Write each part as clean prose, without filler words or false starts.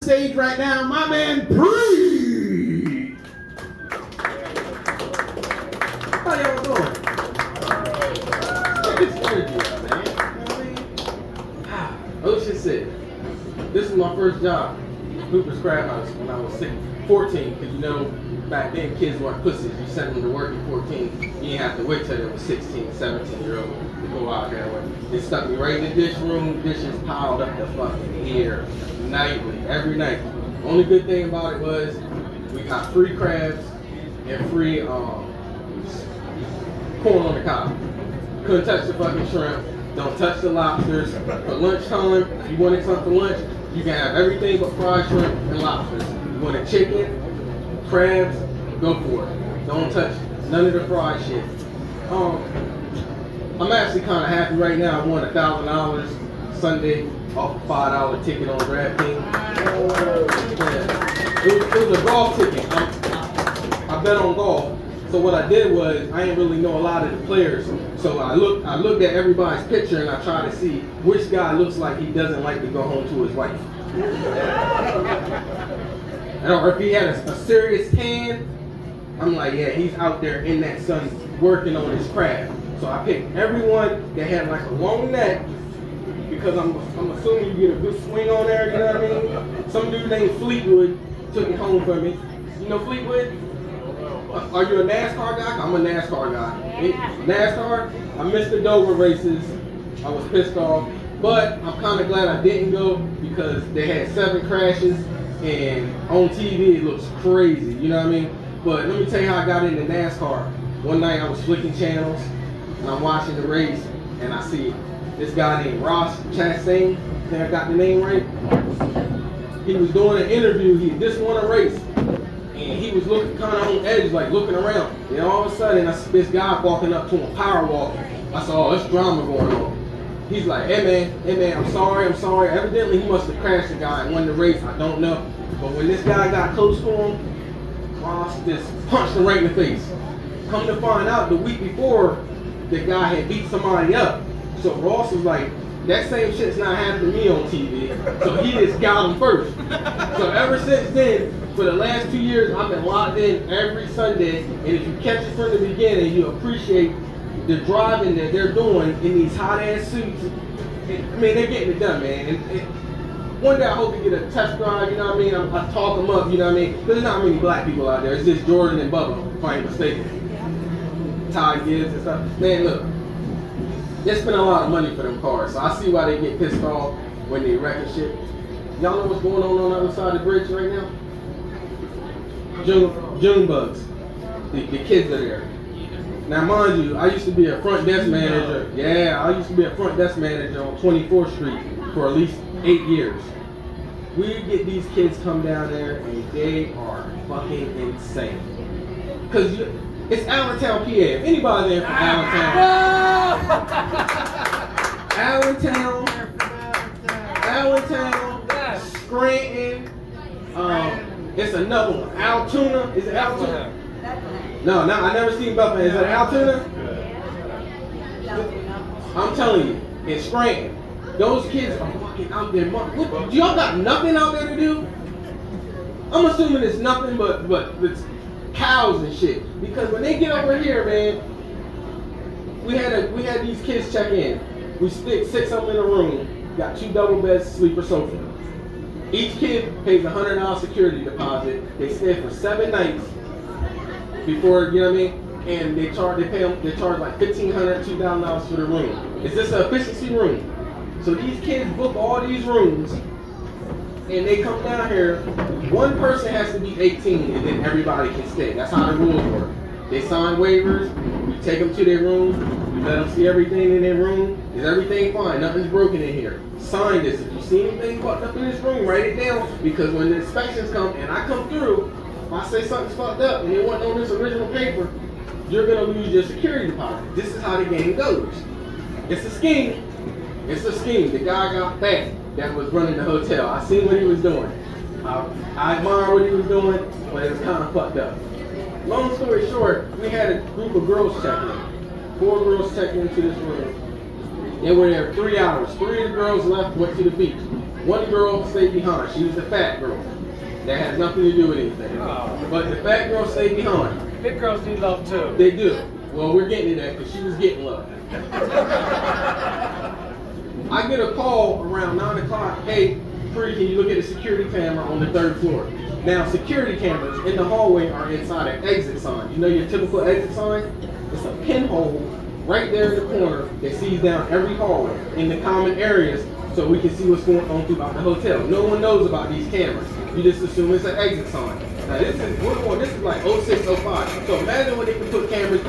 stage right now, my man Bree. How y'all doing? Get this energy up, man. You know what I mean? Ocean City. This is my first job, Hooper's Crab House, when I was 14, because you know, back then kids weren't pussies. You sent them to work at 14. You didn't have to wait till they were 16, 17-year-old to go out there. They stuck me right in the dish room, dishes piled up the fucking air nightly, every night. Only good thing about it was we got free crabs and free corn on the cob. Couldn't touch the fucking shrimp. Don't touch the lobsters. For lunchtime, if you wanted something for lunch, you can have everything but fried shrimp and lobsters. You want a chicken, crabs, go for it. Don't touch none of the fried shit. I'm actually kind of happy right now. I won $1,000 Sunday off a $5 ticket on DraftKings. Yeah. It was a golf ticket. I bet on golf. So what I did was I didn't really know a lot of the players. So I looked at everybody's picture and I tried to see which guy looks like he doesn't like to go home to his wife. Or if he had a serious tan, I'm like, yeah, he's out there in that sun working on his craft. So I picked everyone that had like a long neck because I'm assuming you get a good swing on there, you know what I mean? Some dude named Fleetwood took it home for me. You know Fleetwood? Are you a NASCAR guy? I'm a NASCAR guy. Yeah. NASCAR, I missed the Dover races. I was pissed off. But I'm kind of glad I didn't go because they had 7 crashes and on TV it looks crazy, you know what I mean? But let me tell you how I got into NASCAR. One night I was flicking channels and I'm watching the race and I see this guy named Ross Chastain. I think I got the name right. He was doing an interview. He just won a race. And he was looking kind of on edge, like looking around. And all of a sudden, I see this guy walking up to him, power walking. I saw, oh, there's drama going on. He's like, hey man, I'm sorry. Evidently, he must have crashed the guy and won the race. I don't know. But when this guy got close to him, Ross just punched him right in the face. Come to find out, the week before, the guy had beat somebody up. So Ross was like, that same shit's not happening to me on TV. So he just got him first. So ever since then, for the last 2 years, I've been locked in every Sunday. And if you catch it from the beginning, you appreciate the driving that they're doing in these hot ass suits. I mean, they're getting it done, man. And one day I hope to get a test drive, you know what I mean? I talk them up, you know what I mean? There's not many black people out there. It's just Jordan and Bubba, if I ain't mistaken. Ty Gibbs and stuff. Man, look. They spend a lot of money for them cars, so I see why they get pissed off when they wreck and shit. Y'all know what's going on the other side of the bridge right now? June bugs. The kids are there. Now, mind you, I used to be a front desk manager. Yeah, I used to be a front desk manager on 24th Street for at least 8 years. We get these kids come down there and they are fucking insane. Cause it's Allentown, PA. If anybody's there from Allentown, Scranton, it's another one. Altoona, is it Altoona? No, I never seen Buffalo. Is it Altoona? I'm telling you, in Scranton, those kids are fucking out there. What, y'all got nothing out there to do? I'm assuming it's nothing but it's cows and shit. Because when they get over here, man, we had these kids check in. We stick 6 of them in a room. Got 2 double beds, sleeper sofa. Each kid pays $100 security deposit. They stay for 7 nights before, you know what I mean? And they charge like $1,500, $2,000 for the room. Is this an efficiency room? So these kids book all these rooms and they come down here. One person has to be 18 and then everybody can stay. That's how the rules work. They sign waivers, we take them to their room, we let them see everything in their room. Is everything fine? Nothing's broken in here. Sign this. If you see anything fucked up in this room, write it down, because when the inspections come and I come through, if I say something's fucked up and they want on this original paper, you're gonna lose your security deposit. This is how the game goes. It's a scheme. It's a scheme. The guy got fat that was running the hotel. I seen what he was doing. I admire what he was doing, but it was kind of fucked up. Long story short, we had a group of girls check in. 4 girls checked into this room. They were there 3 hours. 3 of the girls left, went to the beach. One girl stayed behind. She was the fat girl. That has nothing to do with anything. But the fat girl stayed behind. Big girls need love too. They do. Well, we're getting to that because she was getting love. I get a call around 9 o'clock. Hey, Free, can you look at the security camera on the 3rd floor? Now, security cameras in the hallway are inside an exit sign. You know your typical exit sign? It's a pinhole right there in the corner that sees down every hallway in the common areas so we can see what's going on throughout the hotel. No one knows about these cameras. You just assume it's an exit sign. Now, this is like 06, 05. So imagine when they can put cameras.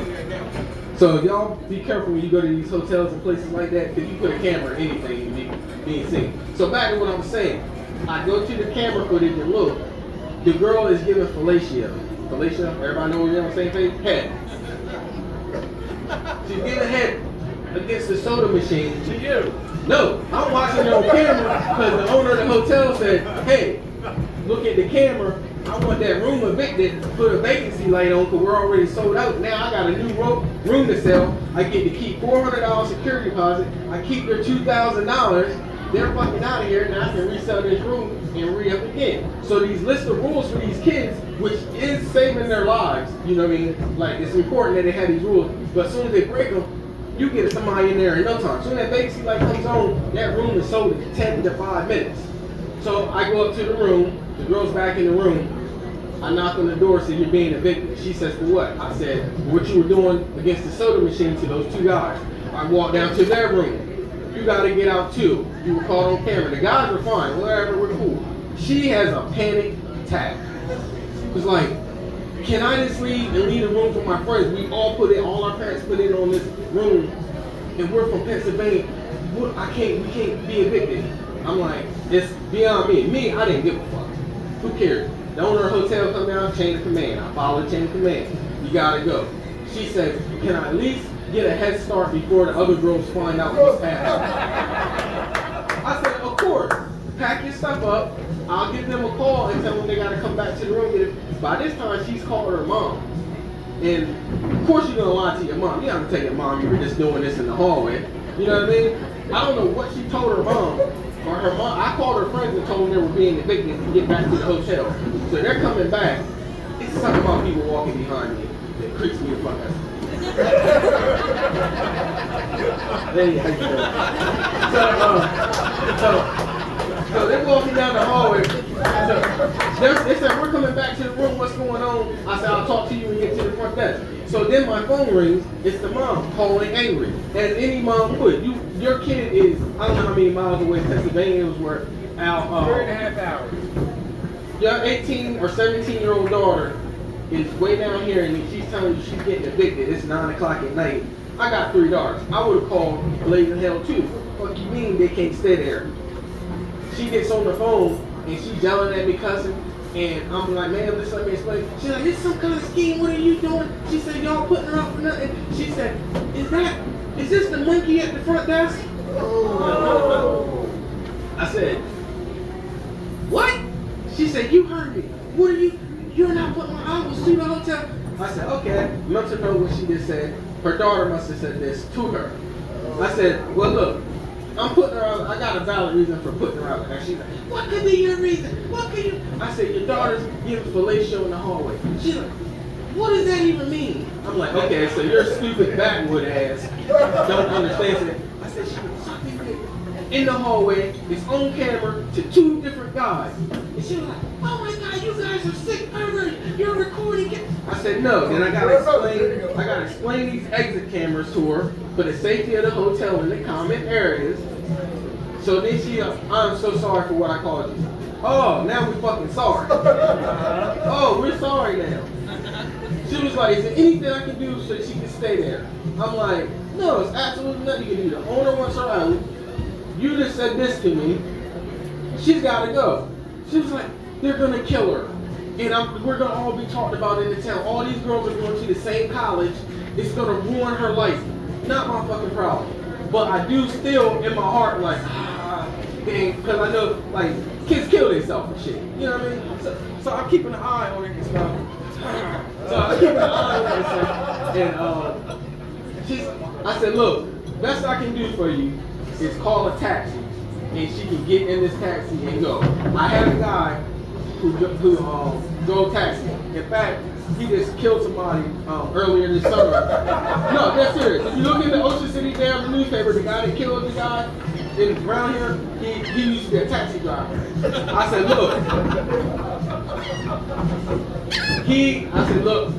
So y'all be careful when you go to these hotels and places like that, because you put a camera or anything being seen. So back to what I was saying. I go to the camera footage and look. The girl is giving fellatio. Fellatio, everybody know we're on the same page? Head. She's giving head against the soda machine. To you. No, I'm watching it on camera because the owner of the hotel said, hey, look at the camera. I want that room evicted, put a vacancy light on because we're already sold out. Now I got a new room to sell. I get to keep $400 security deposit. I keep their $2,000. They're fucking out of here. Now I can resell this room and re-up again. So these list of rules for these kids, which is saving their lives, you know what I mean? Like, it's important that they have these rules. But as soon as they break them, you get somebody in there in no time. As soon as that vacancy light comes on, that room is sold in 10 to 5 minutes. So I go up to the room. The girl's back in the room. I knock on the door, say, you're being evicted. She says, for what? I said, what you were doing against the soda machine to those 2 guys. I walked down to their room. You gotta get out too. You were caught on camera. The guys were fine, whatever, we're cool. She has a panic attack. It's like, can I just leave and leave the room for my friends? We all our parents put in on this room, and we're from Pennsylvania. We can't be evicted. I'm like, it's beyond me. Me, I didn't give a fuck. Who cares? The owner of the hotel come down, chain of command. I follow the chain of command. You gotta go. She says, can I at least get a head start before the other girls find out what's happening? I said, of course. Pack your stuff up. I'll give them a call and tell them they gotta come back to the room. By this time, she's called her mom. And of course you're gonna lie to your mom. You're not gonna tell your mom you were just doing this in the hallway. You know what I mean? I don't know what she told her mom. Or her mom, I called her friends and told them they were being evicted to get back to the hotel. So they're coming back. It's something about people walking behind me that creeps me the fuck out. So they're walking down the hallway. So they said, we're coming back to the room. What's going on? I said, I'll talk to you when you get to the front desk. So then my phone rings. It's the mom calling angry, as any mom would. Your kid is, I don't know how many miles away. Pennsylvania was where Al. 3.5 hours. Your 18 or 17-year-old daughter is way down here, and she's telling you she's getting evicted. It's 9 o'clock at night. I got 3 daughters. I would have called blazing hell too. What you mean they can't stay there? She gets on the phone and she's yelling at me, cussing. And I'm like, ma'am, just let me explain. She's like, it's some kind of scheme. What are you doing? She said, y'all putting her up for nothing. She said, is this the monkey at the front desk? Oh. I said, what? She said, you heard me. What are you're not putting my, I will sue the hotel. I said, okay. Must have known what she just said. Her daughter must have said this to her. I said, well, look, I'm putting her out. I got a valid reason for putting her out there. She's like, what could be your reason? What could you? I said, your daughter's giving fellatio in the hallway. She's like, what does that even mean? I'm like, okay, so you're a stupid backwood ass. Don't understand it. I said, she was sucking dick in the hallway. It's on camera to 2 different guys. And she was like, oh my God, you guys are sick. You're recording it. I said, no. Then I gotta explain these exit cameras to her for the safety of the hotel in the common areas. So then she, I'm so sorry for what I called you. Oh, now we're fucking sorry. Oh, we're sorry now. She was like, is there anything I can do so she can stay there? I'm like, no, it's absolutely nothing you can do. The owner wants her out. You just said this to me. She's got to go. She was like, they're going to kill her. And we're going to all be talked about in the town. All these girls are going to the same college. It's going to ruin her life. Not my fucking problem. But I do still, in my heart, like, because I know, like, kids kill themselves and shit. You know what I mean? So I'm keeping an eye on it and stuff. So I'm keeping an eye on it and I said, look, best I can do for you is call a taxi. and she can get in this taxi and go. I had a guy who drove taxi. In fact, he just killed somebody earlier this summer. No, that's serious. If you look in the Ocean City Damn newspaper, the guy that killed the guy around here, he used to be a taxi driver. I said, look,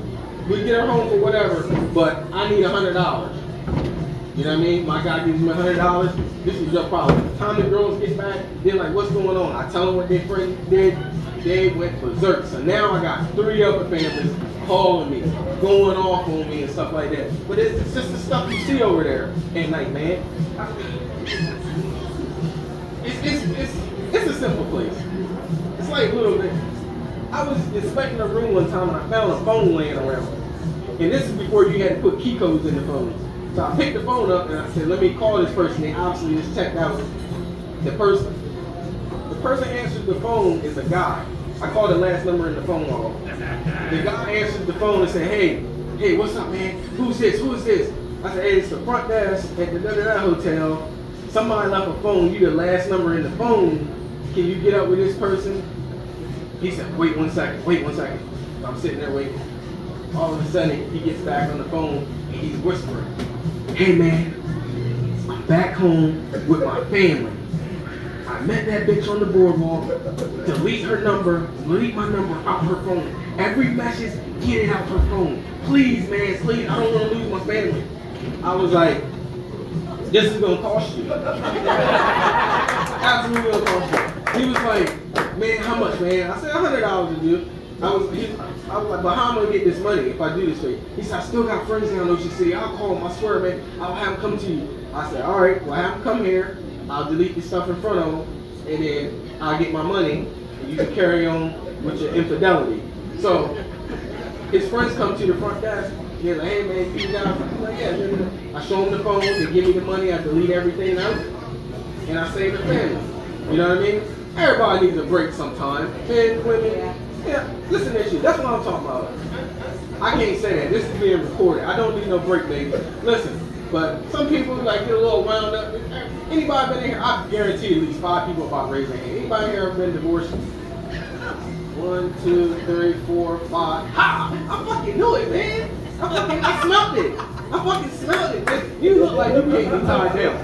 we get her home for whatever, but I need $100. You know what I mean? My guy gives me $100. This is your problem. By the time the girls get back, they're like, what's going on? I tell them what their friend did. They went berserk. So now I got 3 other families calling me, going off on me and stuff like that. But it's just the stuff you see over there at night, man. It's a simple place. It's like a little bit. I was inspecting a room one time and I found a phone laying around. And this is before you had to put key codes in the phone. So I picked the phone up and I said, let me call this person. They obviously just checked out the person. The person answers the phone is a guy. I called the last number in the phone log. The guy answers the phone and said, hey, what's up, man? Who's this? Who is this? I said, hey, it's the front desk at the da-da-da hotel. Somebody left a phone. You the last number in the phone. Can you get up with this person? He said, wait one second. I'm sitting there waiting. All of a sudden, he gets back on the phone and he's whispering, hey man, I'm back home with my family. I met that bitch on the boardwalk. Delete my number out her phone. Every message, get it out her phone. Please, man, please. I don't want to lose my family. I was like, this is gonna cost you. Absolutely gonna cost you. He was like, man, how much, man? I said $100 to do. I was like, but how am I gonna get this money if I do this for you? He said, I still got friends down in Ocean City. I'll call them, I swear, man. I'll have them come to you. I said, all right, well, have them come here. I'll delete the stuff in front of them, and then I'll get my money, and you can carry on with your infidelity. So his friends come to the front desk. They're like, hey man, you got? I'm like, yeah. I show them the phone. They give me the money. I delete everything out, and I save the family. You know what I mean? Everybody needs a break sometime. Men, women. Yeah, listen to this shit. That's what I'm talking about. I can't say that. This is being recorded. I don't need no break, baby. Listen, but some people like get a little wound up. Anybody been in here? I guarantee at least 5 people about raising their hand. Anybody here ever been divorced? 1, 2, 3, 4, 5. Ha! I fucking knew it, man. I smelled it. I fucking smelled it. You look like you can't be tied down.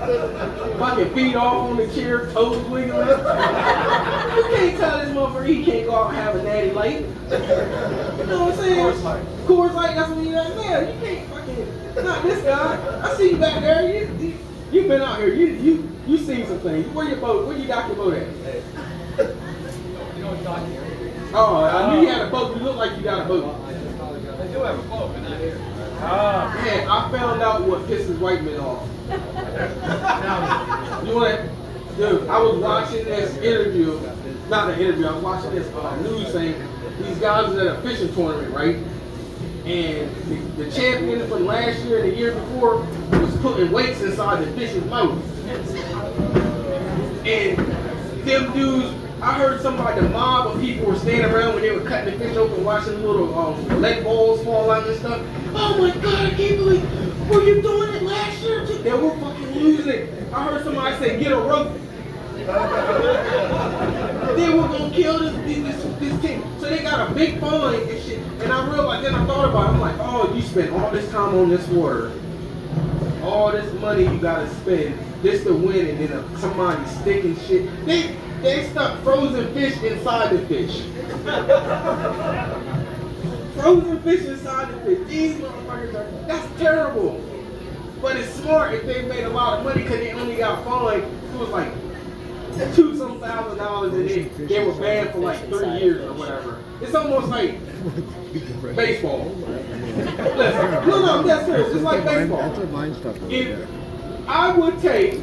Fucking feet off on the chair, toes wiggling. You can't tell this motherfucker he can't go out and have a natty light. You know what I'm saying? Coors Light, that's what you got there. You can't fucking, not this guy. I see you back there. You've been out here. You seen some things. Where your boat? Where you got your boat at? You know what dock here? Oh, I knew you had a boat. You look like you got a boat. They do have a boat, but not here. Man, I found out what pisses white men off. You want, dude? I was watching this interview. Not an interview. I was watching this news thing. These guys was at a fishing tournament, right? And the champion from last year and the year before was putting weights inside the fish's mouth. And them dudes, I heard somebody, the mob of people were standing around when they were cutting the fish open, watching the little leg balls fall out and stuff. Oh my God, I can't believe, were you doing it last year? They were fucking losing it. I heard somebody say, get a rope. They were gonna kill this team. So they got a big fine and shit. And I realized, then I thought about it, I'm like, oh, you spent all this time on this water. All this money you gotta spend just to win, and then somebody sticking shit. They stuck frozen fish inside the fish. Frozen fish inside the fish. These motherfuckers that's terrible. But it's smart if they made a lot of money because they only got fined. It was like $2,000 and they were banned for like 3 years or whatever. It's almost like baseball. No, that's serious. It's like baseball. If I would take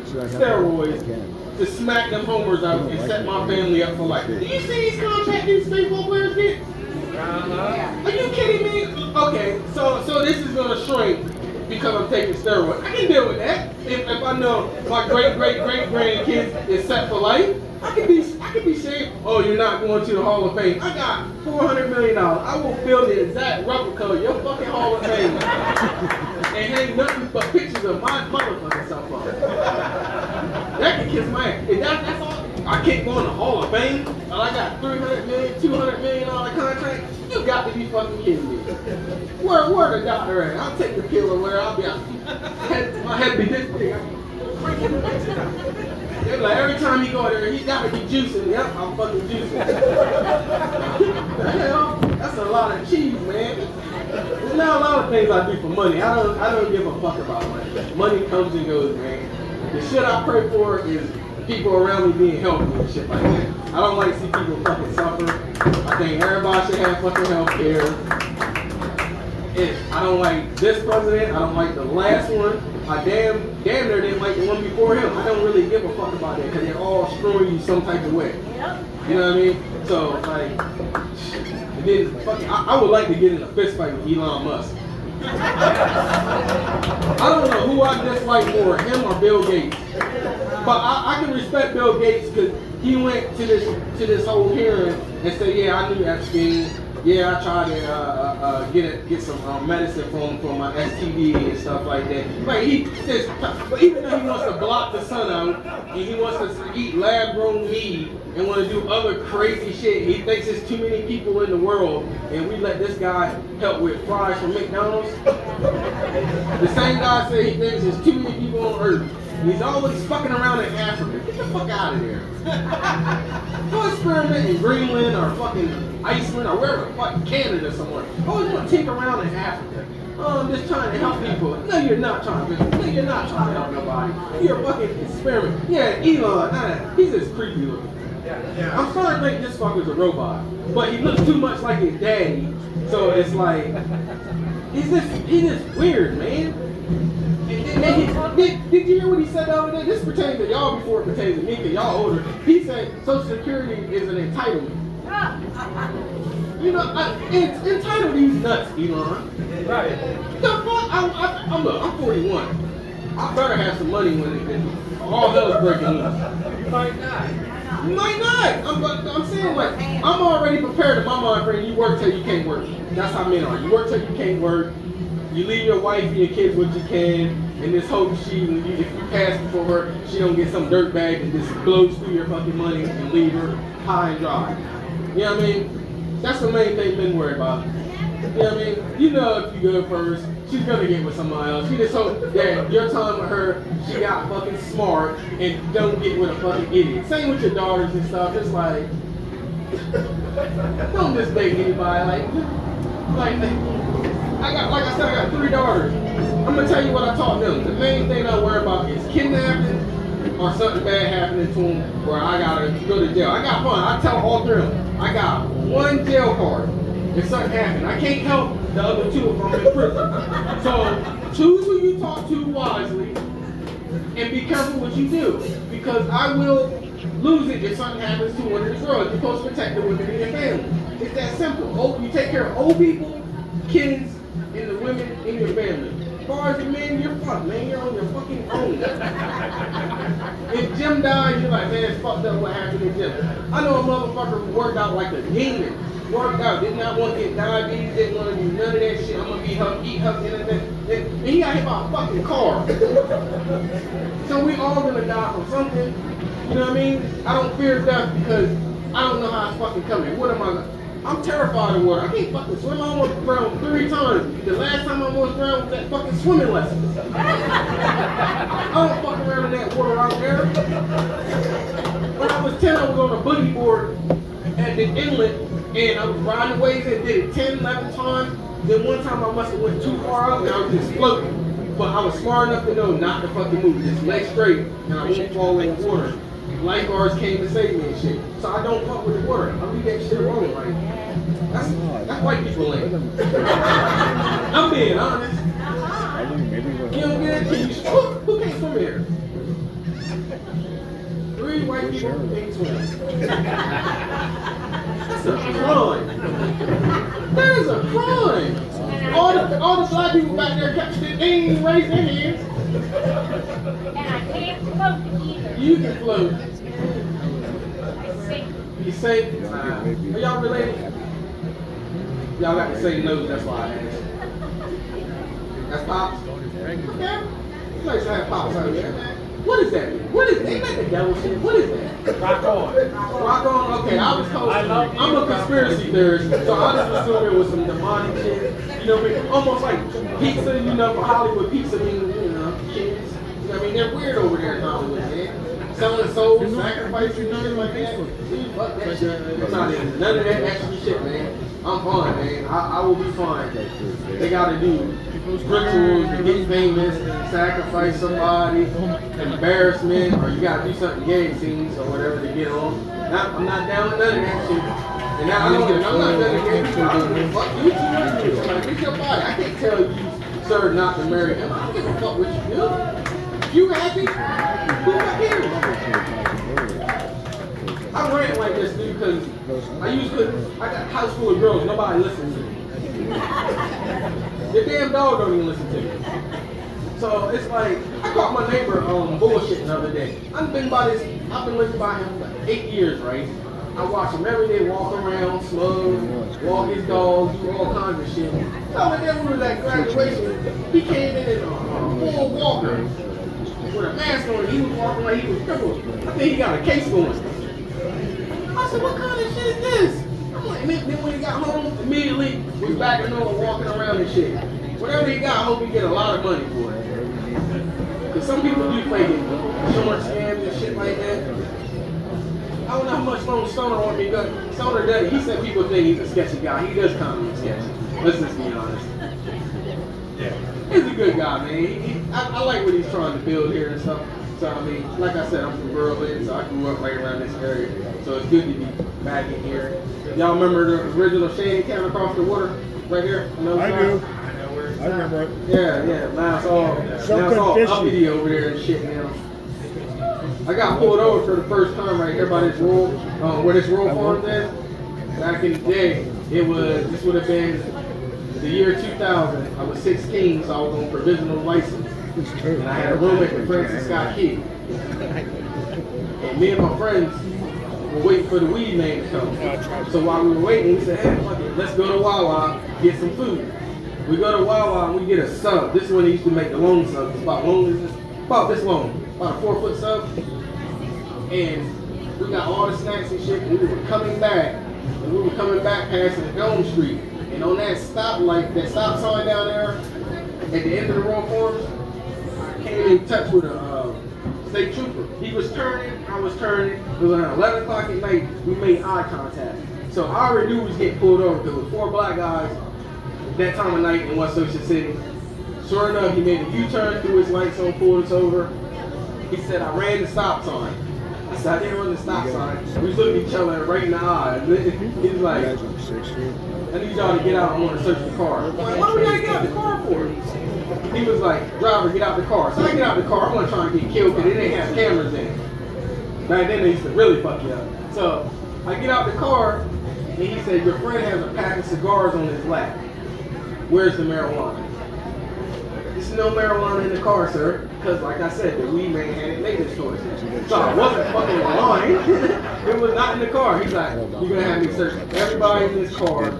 steroids to smack them homers out and set my family up for life. Do you see these contracts these baseball players get? Are you kidding me? Okay, so this is gonna shrink because I'm taking steroids. I can deal with that. If I know my great grandkids is set for life, I can be shaved. Oh, you're not going to the Hall of Fame. I got $400 million. I will build the exact replica of your fucking Hall of Fame and hang nothing but pictures of my motherfucking self on. That can kiss my ass. If that's all, I can't go in the Hall of Fame, and I got $300 million, $200 million contract. You got to be fucking kidding me. Where the doctor at? I'll take the pill or where I'll be out. My head be this big. They're like, every time he go there, he got to be juicing. Yep, I'm fucking juicing. The hell? That's a lot of cheese, man. There's not a lot of things I do for money. I don't give a fuck about money. Money comes and goes, man. The shit I pray for is people around me being healthy and shit like that. I don't like to see people fucking suffer. I think everybody should have fucking health care. I don't like this president. I don't like the last one. I damn near didn't like the one before him. I don't really give a fuck about that because they're all screwing you some type of way. You know what I mean? So like, and then fucking, I would like to get in a fist fight with Elon Musk. I don't know who I dislike more, him or Bill Gates. But I can respect Bill Gates because he went to this whole hearing and said, yeah, I knew Epstein. Yeah, I tried to get some medicine for my STD and stuff like that. Like he says, but even though he wants to block the sun out and he wants to eat lab-grown meat and want to do other crazy shit, he thinks there's too many people in the world, and we let this guy help with fries from McDonald's. The same guy said he thinks there's too many people on Earth. And he's always fucking around in Africa. Get the fuck out of there. Go experiment in Greenland or fucking Iceland or wherever, fucking Canada somewhere. Oh, you want to tinker around in Africa. Oh, I'm just trying to help people. No, you're not trying to. No, you're not trying to help nobody. You're a fucking experiment. Yeah, Elon, he's just creepy looking. I'm starting to think this fucker's a robot. But he looks too much like his daddy. So it's like, he's just weird, man. Did you hear what he said the other day? This pertains to y'all before it pertains to me, because y'all older. He said Social Security is an entitlement. You know, it's entitled these nuts, Elon. Right. The fuck? I'm 41. I better have some money when all hell's breaking loose. You might not. You might not. I'm saying, like, I'm already prepared in my mind for you work till you can't work. That's how men are. You work till you can't work. You leave your wife and your kids what you can, and this hope if you pass before her, she don't get some dirt bag and just blows through your fucking money and leave her high and dry. You know what I mean? That's the main thing men worry about. You know what I mean? You know if you go first, she's gonna get with somebody else. You just hope that your time with her, she got fucking smart and don't get with a fucking idiot. Same with your daughters and stuff. It's like, don't just date anybody. Like I said, I got 3 daughters. I'm gonna tell you what I taught them. The main thing I worry about is kidnapping or something bad happening to them where I gotta go to jail. I got fun. I tell all 3 of them, I got 1 jail card. If something happened, I can't help the other 2 if I'm in prison. So choose who you talk to wisely and be careful what you do, because I will lose it if something happens to one of the girls. You're supposed to protect the women in your family. It's that simple. You take care of old people, kids, and the women in your family. As far as the men, you're fucked, man. You're on your fucking own. If Jim died, you're like, man, it's fucked up what happened to Jim. I know a motherfucker who worked out like a demon. Worked out, did not want to get diabetes, didn't want to do none of that shit. I'm going to eat her, and he got hit by a fucking car. So we all going to die from something. You know what I mean? I don't fear death because I don't know how it's fucking coming. What am I? I'm terrified of water. I can't fucking swim. I almost drowned 3 times. The last time I almost drowned was that fucking swimming lesson. I don't fuck around in that water out there. When I was 10, I was on a buddy board at the inlet, and I was riding the waves and did it 10, 11 times. Then one time I must have went too far out and I was just floating. But I was smart enough to know not to fucking move. Just leg straight and I won't fall in the water. Lifeguards came to save me and shit. So I don't fuck with the water. I leave that shit alone. Like, that's white people lane. I'm being honest. You don't get it? Who can't swim here? 3 white people who can't swim. That's a crime. That is a crime. All the black people back there kept they ain't even raised their hands. And I can't float either. You can float. I sink. You safe? Are y'all related? Y'all got the same nose, that's why I asked. That's Pops? Okay. You like to have Pops out here. What is that? What is that? Ain't that the devil shit? What is that? Rock on. Rock on? Okay, I was told. I love you, I'm a Rock conspiracy theorist, so I just assumed it was some demonic shit. You know what I mean? Almost like pizza, you know, for Hollywood pizza means, you know, kids. You know what I mean? They're weird over there in Hollywood, man. Selling souls, sacrificing, shit like that. Dude, fuck that shit. I'm not into none of that extra shit, man. I'm fine, man. I will be fine. They gotta do rituals to get famous, sacrifice somebody, embarrassment, or you gotta do something gay scenes or whatever to get on. I'm not down with none of that shit. And now I'm not done with gay people. I don't give a fuck. You do. Like, it's your body. I can't tell you, sir, not to marry him. I don't give a fuck what you do. You happy? Who cares? I rant like this, dude, because I got a house full of girls, nobody listens to me. Your damn dog don't even listen to me. So it's like, I caught my neighbor bullshit the other day. I've been living by him for 8 years, right? I watch him every day walk around, smoke, walk his dog, do all kinds of shit. So when we was at graduation, he came in a full walker with a mask on. He was walking like he was crippled. I think he got a case going. I said, what kind of shit is this? I'm like, man, then when he got home, immediately was back and on walking around and shit. Whatever he got, I hope he get a lot of money for it. Because some people do play insurance scams and shit like that. I don't know how much longer Stoner want me to go. Stoner does. He said people think he's a sketchy guy. He does kind of look sketchy. Let's just be honest. Yeah. He's a good guy, man. I like what he's trying to build here and stuff. So, I mean, like I said, I'm from Berlin, so I grew up right around this area. So it's good to be back in here. Y'all remember the original Shane Town across the water? Right here? I do. I remember it. Yeah. Now it's all uppity over there and shit now. I got pulled over for the first time right here by this rural, where this rural farm is. Back in the day, this would have been the year 2000. I was 16, so I was on provisional license. And I had a roommate with Francis Scott Key. And me and my friends were waiting for the weed man to come. So while we were waiting, we said, hey, fuck it, let's go to Wawa, get some food. We go to Wawa and we get a sub. This is when they used to make the long subs. It's about this long, about a 4-foot sub. And we got all the snacks and shit. And we were coming back passing Elm Street. And on that stop sign down there at the end of the road for us, I came in touch with a state trooper. He was turning, I was turning. It was around 11 o'clock at night. We made eye contact. So I already knew we was getting pulled over because it was 4 black guys that time of night in West Ocean City. Sure enough, he made a U-turn, threw his lights on, pulled us over. He said, I ran the stop sign. I said, I didn't run the stop sign. We was looking at each other right in the eye. He was like, I need y'all to get out. I want to search the car. I'm like, why we gotta get out the car for? He was like, driver, get out the car. So I get out the car. I'm gonna try and get killed because they didn't have cameras in it. Back then they used to really fuck you up. So I get out the car and he said, your friend has a pack of cigars on his lap. Where's the marijuana? There's no marijuana in the car, sir. Because like I said, the weed man hadn't made this choice. So I wasn't fucking lying. It was not in the car. He's like, you're gonna have me search everybody in this car.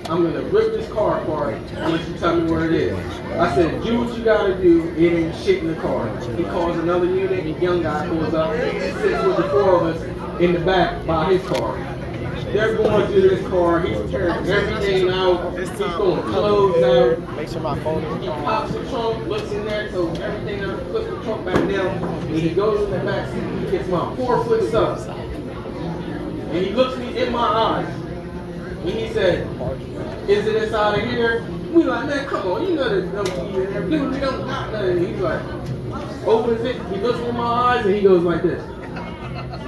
I'm gonna rip this car apart unless you tell me where it is. I said, do what you gotta do. It ain't shit in the car. He calls another unit. The young guy pulls up, sits with the 4 of us in the back by his car. They're going through this car. He's tearing everything out. He's throwing clothes out. Make sure my phone He pops the trunk, looks in there, so everything out, puts the trunk back down, and he goes in the back seat. He gets my 4-foot sub. And he looks me in my eyes. And he said, is it inside of here? We like, man, come on, you know there's no key in there. Dude, we don't got nothing. He's like, opens it, he looks in my eyes, and he goes like this.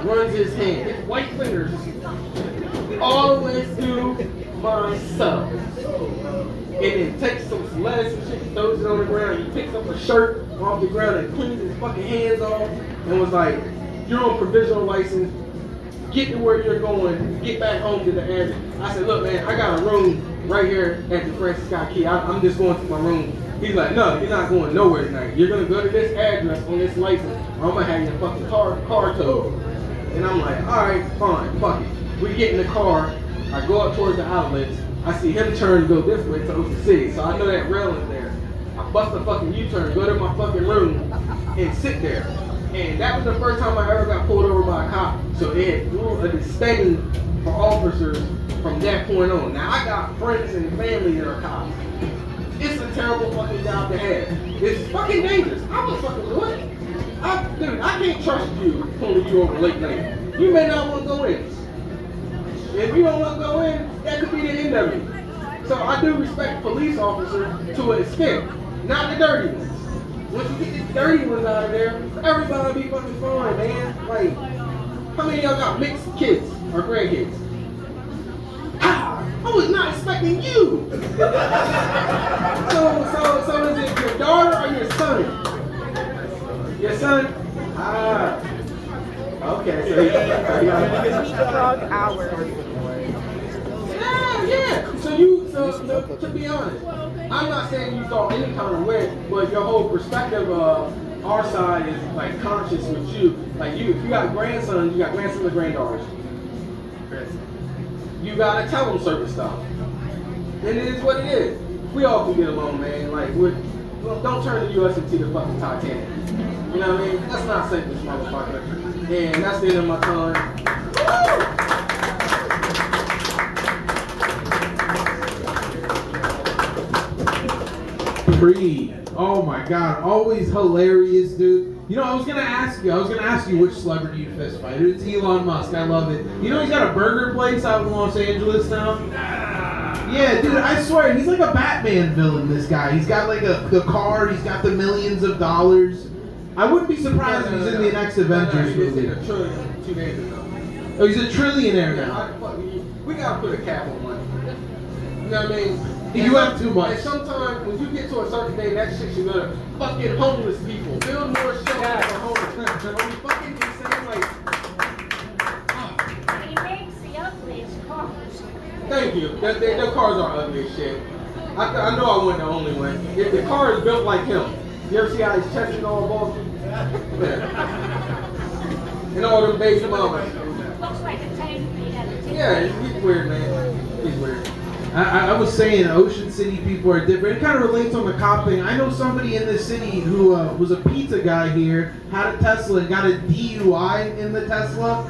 Runs his hand, his white fingers, all the way through my sub. And then takes some lettuce and shit, throws it on the ground. He picks up a shirt off the ground and cleans his fucking hands off and was like, you're on provisional license. Get to where you're going. Get back home to the address. I said, look, man, I got a room right here at the Francis Scott Key. I'm just going to my room. He's like, no, you're not going nowhere tonight. You're going to go to this address on this license or I'm going to have your fucking car towed. And I'm like, all right, fine, fuck it. We get in the car. I go up towards the outlets. I see him turn and go this way to Ocean City. So I know that rail is there. I bust a fucking U-turn, go to my fucking room, and sit there. And that was the first time I ever got pulled over by a cop. So it had grew a disdain for officers from that point on. Now I got friends and family that are cops. It's a terrible fucking job to have. It's fucking dangerous. I was fucking what? Dude, I can't trust you pulling you over late night. You may not want to go in. If you don't want to go in, that could be the end of it. So I do respect police officers to an extent, not the dirty ones. Once you get the dirty ones out of there, everybody will be fucking fine, man. Like, how many of y'all got mixed kids or grandkids? Ah, I was not expecting you. So is it your daughter or your son? Your son? Ah. Okay. So yeah. So to be honest, I'm not saying you thought any kind of way, but your whole perspective of our side is like conscious with you. Like if you got grandsons, you got grandsons and granddaughters. You gotta tell them certain stuff. And it is what it is. We all can get along, man. Like don't turn the US into the fucking Titanic. You know what I mean? Let's not sink this motherfucker. And that's the end of my time. Creed. Oh my god, always hilarious, dude. You know, I was gonna ask you which celebrity you fist fight. It's Elon Musk. I love it. You know he's got a burger place out in Los Angeles now? Yeah, dude, I swear, he's like a Batman villain, this guy. He's got like the car, he's got the millions of dollars. I wouldn't be surprised if he's in the next Avengers movie. He's a trillion 2 days ago. Oh, he's a trillionaire now. We gotta put a cap on money. You know what I mean? You have too much. And sometimes when you get to a certain day, that shit should go to fucking homeless people. Build more shelters for homeless. Are we fucking insane? Like, He makes the ugliest cars. thank you. Their cars are ugly as shit. I know I wasn't the only one. If the car is built like him. You ever see how his chest is all bulky? Yeah. And all them baby mamas. Looks like a tank made out of tin. Yeah, he's weird, man. He's weird. I was saying Ocean City people are different. It kind of relates on the cop thing. I know somebody in this city who was a pizza guy here, had a Tesla, and got a DUI in the Tesla.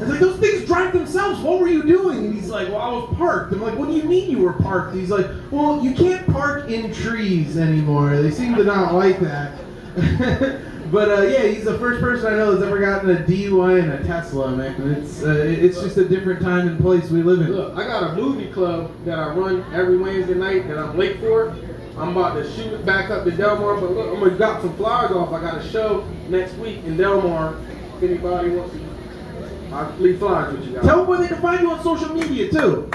It's like, those things drive themselves. What were you doing? And he's like, well, I was parked. I'm like, what do you mean you were parked? He's like, well, you can't park in trees anymore. They seem to not like that. But yeah, he's the first person I know that's ever gotten a DUI in a Tesla, man. It's just a different time and place we live in. Look, I got a movie club that I run every Wednesday night that I'm late for. I'm about to shoot it back up to Delmar, but look, I'm gonna drop some flyers off. I got a show next week in Delmar. If anybody wants to, I'll leave flyers with you guys. Tell them where they can find you on social media, too.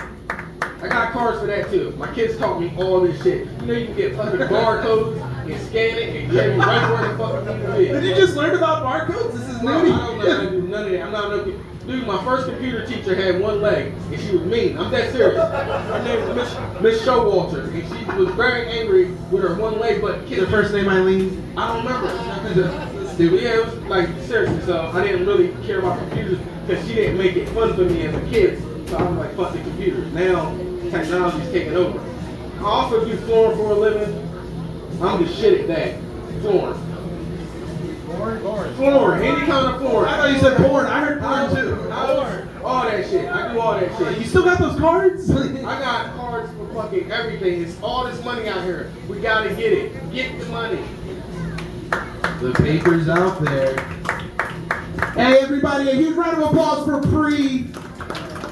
I got cards for that too. My kids taught me all this shit. You know you can get fucking barcodes and scan it and carry right where the fuck you need to Did you just learn about barcodes? This is No, I new. don't know how to do none of that. I'm not no dude. My first computer teacher had one leg, and she was mean. I'm that serious. Her name was Miss Showalter, and she was very angry with her one leg. But kids, Her first name Eileen. I don't remember. Stupid. Yeah, it was like seriously. So I didn't really care about computers because she didn't make it fun for me as a kid. So I was like, fuck the computers. Now technology's taking over. I also do flooring for a living. I'm the shit at that. Flooring. Flooring, any kind of flooring. I thought you said porn. I heard porn too. All that shit. I do all that shit. You still got those cards? I got cards for fucking everything. It's all this money out here. We gotta get it. Get the money. The paper's out there. Hey everybody, a huge round of applause for Pre.